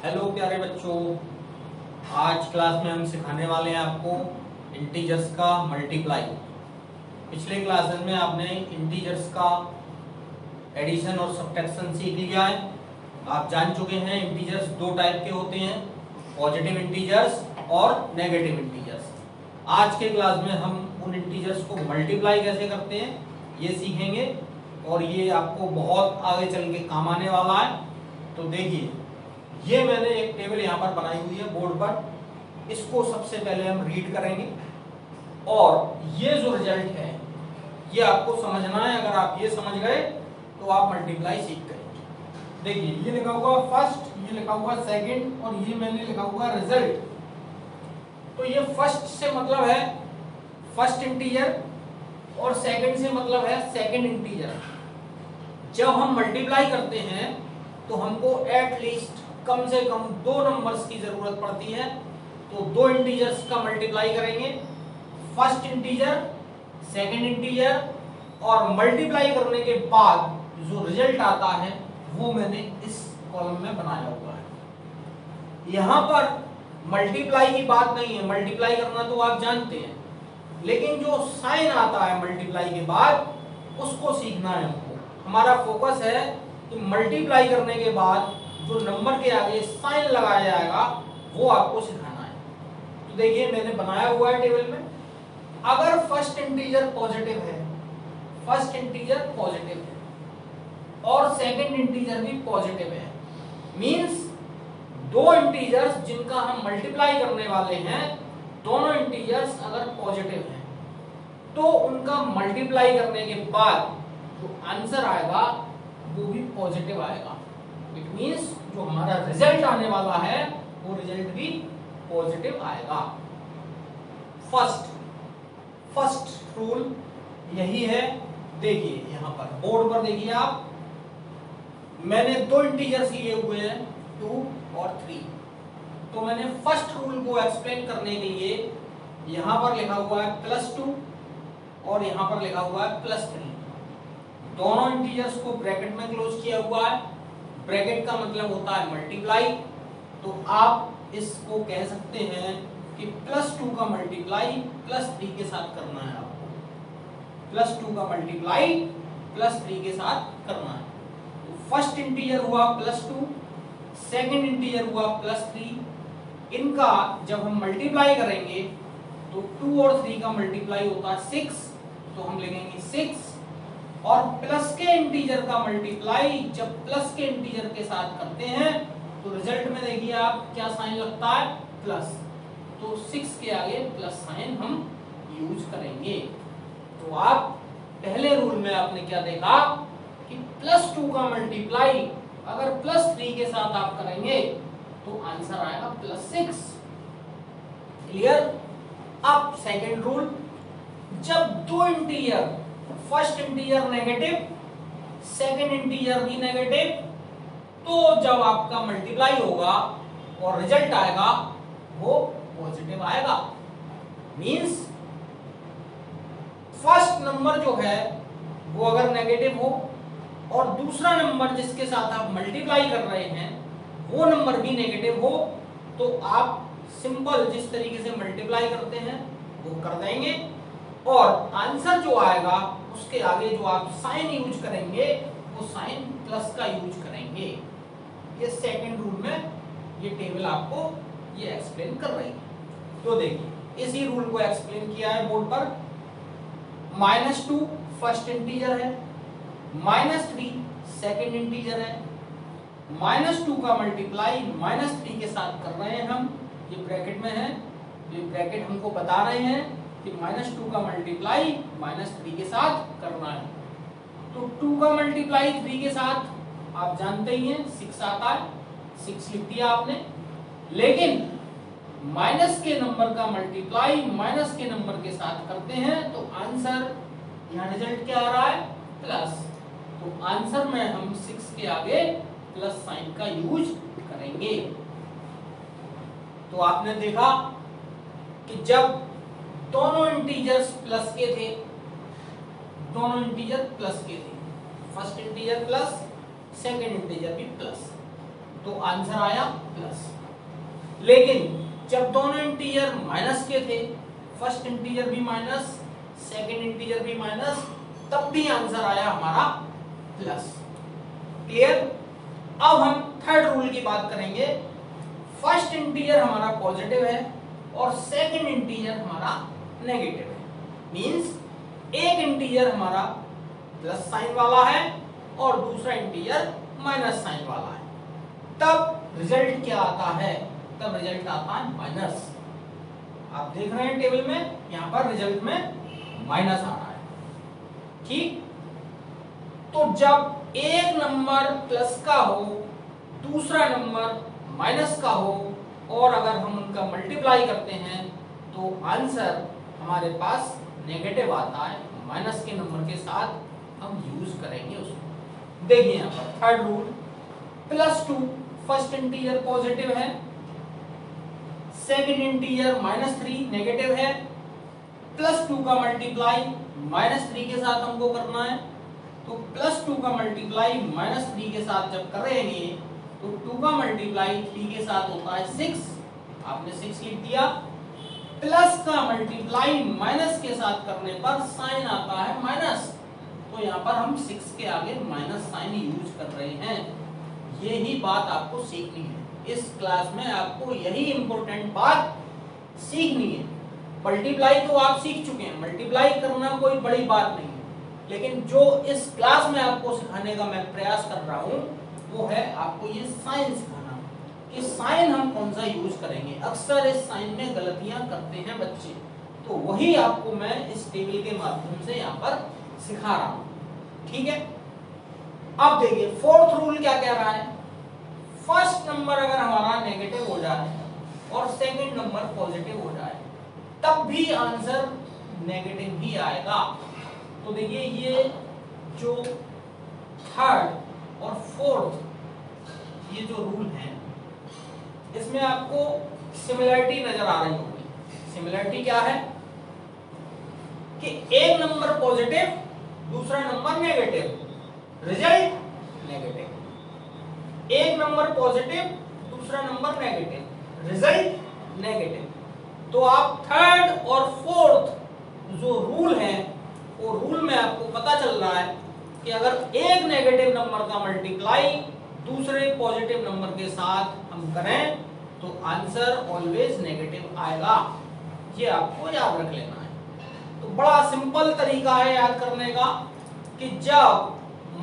Hello प्यारे बच्चों, आज क्लास में हम सिखाने वाले हैं आपको इंटीजर्स का मल्टीप्लाई। पिछले क्लासेस में आपने इंटीजर्स का एडिशन और सब्ट्रैक्शन सीख लिया है। आप जान चुके हैं इंटीजर्स दो टाइप के होते हैं, पॉजिटिव इंटीजर्स और नेगेटिव इंटीजर्स। आज के क्लास में हम उन इंटीजर्स को मल्टीप्लाई कैसे करते हैं ये सीखेंगे और ये आपको बहुत आगे चल के काम आने वाला है। तो देखिए, ये मैंने एक टेबल यहाँ पर बनाई हुई है बोर्ड पर। इसको सबसे पहले हम रीड करेंगे और ये जो रिजल्ट है ये आपको समझना है। अगर आप ये समझ गए तो आप मल्टीप्लाई सीख गए। देखिए, ये लिखा हुआ फर्स्ट, ये लिखा हुआ सेकंड और ये मैंने लिखा हुआ रिजल्ट। तो ये फर्स्ट से मतलब है फर्स्ट इंटीजर और सेकंड से मतलब है सेकंड इंटीजर। जब हम मल्टीप्लाई करते हैं तो हमको एटलीस्ट कम से कम दो नंबर्स की जरूरत पड़ती है। तो दो इंटीजर्स का मल्टीप्लाई करेंगे, फर्स्ट इंटीजर सेकंड इंटीजर, और मल्टीप्लाई करने के बाद जो रिजल्ट आता है वो मैंने इस कॉलम में बनाया हुआ है। यहां पर मल्टीप्लाई की बात नहीं है, मल्टीप्लाई करना तो आप जानते हैं, लेकिन जो साइन आता है मल्टीप्लाई के बाद उसको सीखना है हमको। हमारा फोकस है कि मल्टीप्लाई करने के बाद जो नंबर के आगे साइन लगाया जाएगा वो आपको सिखाना है। तो देखिए, मैंने बनाया हुआ है टेबल में। अगर फर्स्ट इंटीजर पॉजिटिव है, फर्स्ट इंटीजर पॉजिटिव है और सेकंड इंटीजर भी पॉजिटिव है, मींस दो इंटीजर्स जिनका हम मल्टीप्लाई करने वाले हैं, दोनों इंटीजर्स अगर पॉजिटिव हैं तो उनका मल्टीप्लाई करने के बाद जो आंसर आएगा वो भी पॉजिटिव आएगा। इट मींस जो हमारा रिजल्ट आने वाला है वो रिजल्ट भी पॉजिटिव आएगा। फर्स्ट रूल यही है। देखिए, यहां पर बोर्ड पर देखिए आप, मैंने दो इंटीजर्स लिए हुए हैं 2 और 3। तो मैंने फर्स्ट रूल को एक्सप्लेन करने के लिए यहां पर लिखा हुआ है +2 और यहां पर लिखा हुआ है +3। दोनों इंटीजर्स को ब्रैकेट में क्लोज किया हुआ है। ब्रैकेट का मतलब होता है मल्टीप्लाई। तो आप इसको कह सकते हैं कि +2 का मल्टीप्लाई +3 के साथ करना है आपको। +2 का मल्टीप्लाई +3 के साथ करना है। तो फर्स्ट इंटीजर हुआ +2, सेकंड इंटीजर हुआ +3। इनका जब हम मल्टीप्लाई करेंगे तो 2 और 3 का मल्टीप्लाई होता है 6, तो हम लिखेंगे 6। और प्लस के इंटीजर का मल्टीप्लाई जब प्लस के इंटीजर के साथ करते हैं तो रिजल्ट में देखिए आप क्या साइन लगता है, प्लस। तो 6 के आगे प्लस साइन हम यूज करेंगे। तो आप पहले रूल में आपने क्या देखा कि +2 का मल्टीप्लाई अगर +3 के साथ आप करेंगे तो आंसर आएगा +6। क्लियर? अब सेकंड रूल, जब दो integer, first integer negative, second integer भी नेगेटिव, तो जब आपका मल्टीप्लाई होगा और रिजल्ट आएगा वो पॉजिटिव आएगा। मींस फर्स्ट नंबर जो है वो अगर नेगेटिव हो और दूसरा नंबर जिसके साथ आप मल्टीप्लाई कर रहे हैं वो नंबर भी नेगेटिव हो, तो आप सिंपल जिस तरीके से मल्टीप्लाई करते हैं वो कर देंगे और आंसर जो आएगा उसके आगे जो आप साइन यूज करेंगे वो साइन प्लस का यूज करेंगे। ये सेकंड रूल में ये टेबल आपको ये एक्सप्लेन कर रही है। तो देखिए, इसी रूल को एक्सप्लेन किया है बोर्ड पर। -2 फर्स्ट इंटीजर है, -3 सेकंड इंटीजर है। -2 का मल्टीप्लाई -3 के साथ कर रहे हैं हम, ये ब्रैकेट में है। ये ब्रैकेट हमको बता रहे हैं कि -2 का मल्टीप्लाई -3 के साथ करना है। तो 2 का मल्टीप्लाई 3 के साथ आप जानते ही हैं 6 आता है, 6 लिख दिया आपने। लेकिन माइनस के नंबर का मल्टीप्लाई माइनस के नंबर के साथ करते हैं तो आंसर, यहाँ रिजल्ट क्या आ रहा है, प्लस। तो आंसर में हम 6 के आगे प्लस साइन का यूज करेंगे। तो आपने देखा कि जब दोनों इंटीजर्स प्लस के थे, दोनों इंटीजर प्लस के थे, first integer plus, second integer भी प्लस, तो आंसर आया प्लस। लेकिन जब दोनों इंटीजर माइनस के थे, फर्स्ट इंटीजर भी माइनस, सेकंड इंटीजर भी माइनस, तब भी आंसर आया हमारा प्लस। क्लियर? अब हम थर्ड रूल की बात करेंगे। फर्स्ट इंटीजर हमारा पॉजिटिव है और सेकंड इंटीजर हमारा नेगेटिव है। मींस एक इंटीजर हमारा प्लस साइन वाला है और दूसरा इंटीजर माइनस साइन वाला है, तब रिजल्ट क्या आता है? तब रिजल्ट आता है माइनस। आप देख रहे हैं टेबल में, यहां पर रिजल्ट में माइनस आ रहा है। ठीक? तो जब एक नंबर प्लस का हो, दूसरा नंबर माइनस का हो, और अगर हम उनका मल्टीप्लाई करते हैं तो आंसर हमारे पास नेगेटिव आता है। माइनस के नंबर के साथ हम यूज करेंगे उसको। देखिए यहां पर third rule, +2 first integer positive है, सेकंड इंटीजर -3 नेगेटिव है, +2 का मल्टीप्लाई -3 के साथ हमको करना है। तो +2 का मल्टीप्लाई -3 के साथ जब करेंगे तो 2 का मल्टीप्लाई 3 के साथ होता है 6, आपने 6 लिख दिया। प्लस का मल्टीप्लाई माइनस के साथ करने पर साइन आता है माइनस, तो यहाँ पर हम 6 के आगे माइनस साइन यूज कर रहे हैं। यही बात आपको सीखनी है इस क्लास में, आपको यही इंपॉर्टेंट बात सीखनी है। मल्टीप्लाई तो आप सीख चुके हैं, मल्टीप्लाई करना कोई बड़ी बात नहीं है, लेकिन जो इस क्लास में आपको सिखाने का मैं प्रयास कर रहा हूँ वो है आपको ये साइन सिखाना कि साइन हम कौन सा यूज करेंगे। अक्सर इस साइन में गलतियां करते हैं बच्चे, तो वही आपको मैं इस टेबल के माध्यम से यहाँ पर सिखा रहा हूँ। ठीक है? अब देखिए फोर्थ रूल क्या कह रहा है। फर्स्ट नंबर अगर हमारा नेगेटिव हो जाए और सेकंड नंबर पॉजिटिव हो जाए तब भी आंसर नेगेटिव ही आएगा। तो देखिए ये जो थर्ड और फोर्थ ये जो रूल है इसमें आपको सिमिलरिटी नजर आ रही होगी। सिमिलरिटी क्या है कि एक नंबर पॉजिटिव दूसरा नंबर नेगेटिव, रिजल्ट नेगेटिव। एक नंबर पॉजिटिव दूसरा नंबर नेगेटिव, रिजल्ट नेगेटिव। तो आप थर्ड और फोर्थ जो रूल है वो रूल में आपको पता चल रहा है कि अगर एक नेगेटिव नंबर का मल्टीप्लाई दूसरे पॉजिटिव नंबर के साथ हम करें तो आंसर ऑलवेज नेगेटिव आएगा। ये आपको याद रख लेना है। तो बड़ा सिंपल तरीका है याद करने का कि जब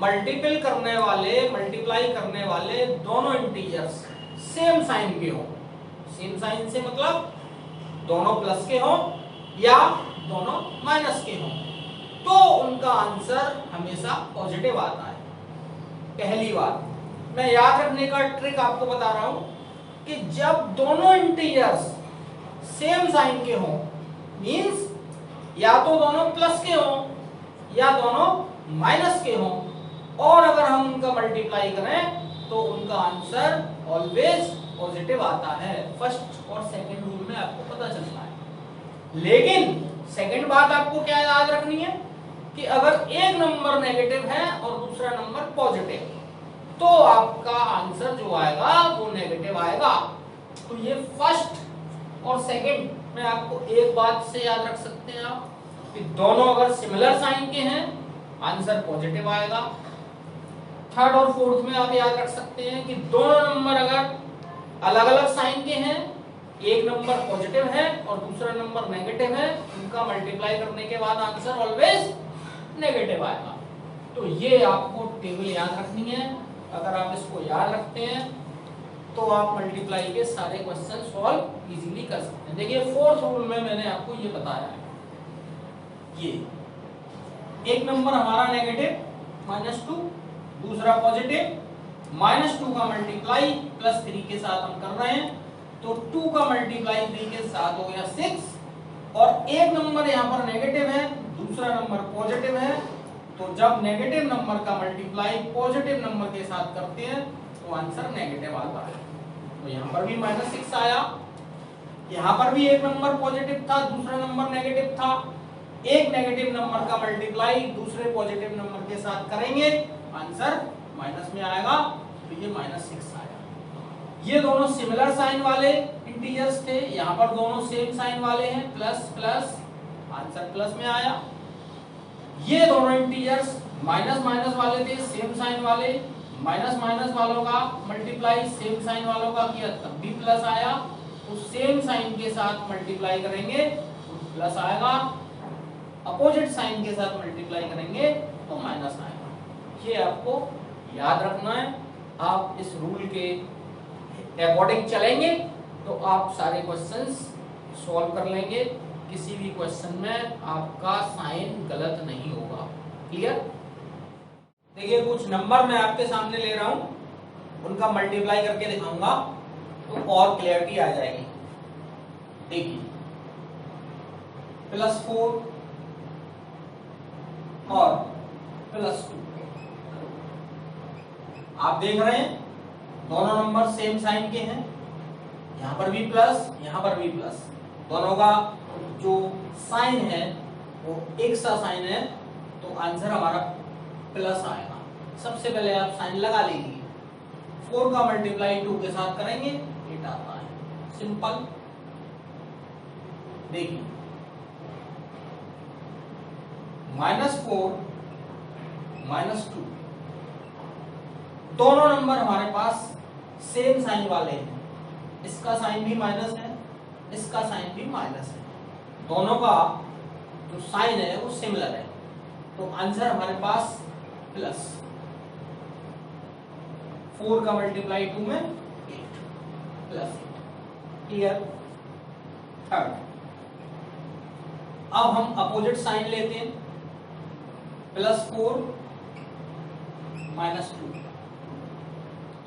मल्टीपल करने वाले, मल्टीप्लाई करने वाले दोनों इंटीजर्स सेम साइन के हो, सेम साइन से मतलब दोनों प्लस के हो या दोनों माइनस के हो, तो उनका आंसर हमेशा पॉजिटिव आता है। पहली बात मैं याद रखने का ट्रिक आपको बता रहा हूं कि जब दोनों इंटीजर्स सेम साइन के हो, मींस या तो दोनों प्लस के हो या दोनों माइनस के हो, और अगर हम उनका मल्टीप्लाई करें तो उनका आंसर ऑलवेज पॉजिटिव आता है। फर्स्ट और सेकंड रूल में आपको पता चलता है। लेकिन सेकंड बात आपको क्या याद रखनी है कि अगर एक नंबर नेगेटिव है और दूसरा नंबर पॉजिटिव तो आपका आंसर जो आएगा वो नेगेटिव आएगा। तो ये फर्स्ट और सेकंड में आपको एक बात से याद रख सकते हैं आप कि दोनों अगर सिमिलर साइन के हैं आंसर पॉजिटिव आएगा। थर्ड और फोर्थ में आप याद रख सकते हैं कि दोनों नंबर अगर अलग अलग साइन के हैं, एक नंबर पॉजिटिव है और दूसरा नंबर नेगेटिव है, उनका मल्टीप्लाई करने के बाद आंसर ऑलवेज नेगेटिव आएगा। तो ये आपको टेबल याद रखनी है। अगर आप इसको याद रखते हैं तो आप मल्टीप्लाई के सारे क्वेश्चन सॉल्व इजीली कर सकते हैं। देखिए फोर्थ रूल में मैंने आपको ये बताया है, ये एक नंबर हमारा नेगेटिव -2, दूसरा पॉजिटिव, -2 का मल्टीप्लाई +3 के साथ हम कर रहे हैं तो 2 का मल्टीप्लाई 3 के साथ हो गया 6, और एक नंबर यहाँ पर नेगेटिव है दूसरा नंबर पॉजिटिव है, तो जब नेगेटिव नंबर का मल्टीप्लाई पॉजिटिव नंबर के साथ करते हैं तो आंसर नेगेटिव आता है। तो यहाँ पर भी -6 आया, यहाँ पर भी एक नंबर पॉजिटिव था दूसरा नंबर नेगेटिव था, एक नेगेटिव नंबर का मल्टीप्लाई दूसरे पॉजिटिव नंबर के साथ करेंगे आंसर माइनस में आएगा, तो ये -6 आया। ये दोनों सिमिलर साइन वाले इंटीजर्स थे, यहाँ पर दोनों सेम साइन वाले हैं, प्लस प्लस, आंसर प्लस में आया। ये दोनों इंटीजर्स माइनस माइनस वाले थे, सेम साइन वाले, माइनस माइनस वालों का मल्टीप्लाई सेम साइन वालों का किया तब भी प्लस आया, तो सेम साइन के साथ मल्टीप्लाई करेंगे तो प्लस आएगा, अपोजिट साइन के साथ मल्टीप्लाई करेंगे तो माइनस आएगा। ये आपको याद रखना है। आप इस रूल के अकॉर्डिंग चलेंगे तो आप सारे क्वेश्चंस सॉल्व कर लेंगे, किसी भी क्वेश्चन में आपका साइन गलत नहीं होगा। क्लियर? देखिए कुछ नंबर मैं आपके सामने ले रहा हूं, उनका मल्टीप्लाई करके दिखाऊंगा तो और क्लियरिटी आ जाएगी। देखिए +4 और +2, आप देख रहे हैं दोनों नंबर सेम साइन के हैं, यहां पर भी प्लस, यहां पर भी प्लस, दोनों का जो साइन है वो एक सा साइन है, तो आंसर हमारा प्लस आएगा। सबसे पहले आप साइन लगा लीजिए, 4 का मल्टीप्लाई 2 के साथ करेंगे 8 आता है, सिंपल। देखिए -4 -2, दोनों नंबर हमारे पास सेम साइन वाले हैं, इसका साइन भी माइनस है, इसका साइन भी माइनस है, दोनों का जो साइन है वो सिमिलर है, तो आंसर हमारे पास प्लस। 4 का मल्टीप्लाई 2 में 8 प्लस 8। क्लियर? थर्ड, अब हम अपोजिट साइन लेते हैं, +4 -2,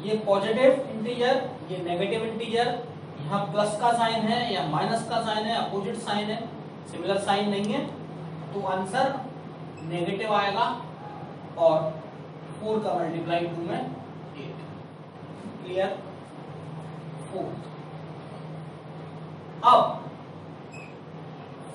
ये पॉजिटिव इंटीजर, ये नेगेटिव इंटीजर, यहाँ प्लस का साइन है या माइनस का साइन है, अपोजिट साइन है, सिमिलर साइन नहीं है, तो आंसर नेगेटिव आएगा, और 4 का मल्टीप्लाई 2 में 8। क्लियर? 4, अब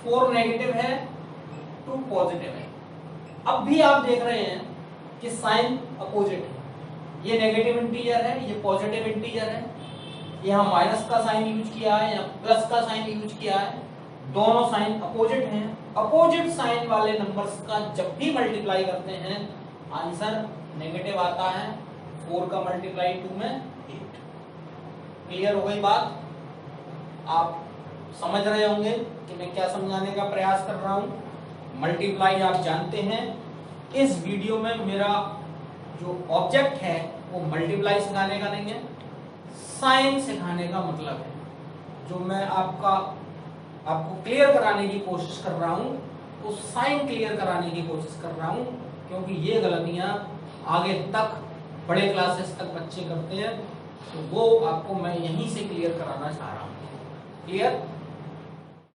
4 नेगेटिव है, 2 पॉजिटिव है, अब भी आप देख रहे हैं कि साइन अपोजिट है, ये नेगेटिव इंटीजर है, ये पॉजिटिव इंटीजर है, यहाँ माइनस का साइन यूज किया है या प्लस का साइन यूज किया है, दोनों साइन अपोजिट हैं। अपोजिट साइन वाले नंबर्स का जब भी मल्टीप्लाई करते हैं आंसर नेगेटिव आता है, 4 का मल्टीप्लाई 2 में 8। क्लियर हो गई बात? आप समझ रहे होंगे कि मैं क्या समझाने का प्रयास कर रहा हूं। मल्टीप्लाई आप जानते हैं, इस वीडियो में मेरा जो ऑब्जेक्ट है वो मल्टीप्लाई सिखाने का नहीं है, साइन सिखाने का मतलब है। जो मैं आपको क्लियर कराने की कोशिश कर रहा हूं वो साइन क्लियर कराने की कोशिश कर रहा हूं, क्योंकि ये गलतियां आगे तक बड़े क्लासेस तक बच्चे करते हैं, तो वो आपको मैं यहीं से क्लियर कराना चाह रहा हूं। क्लियर?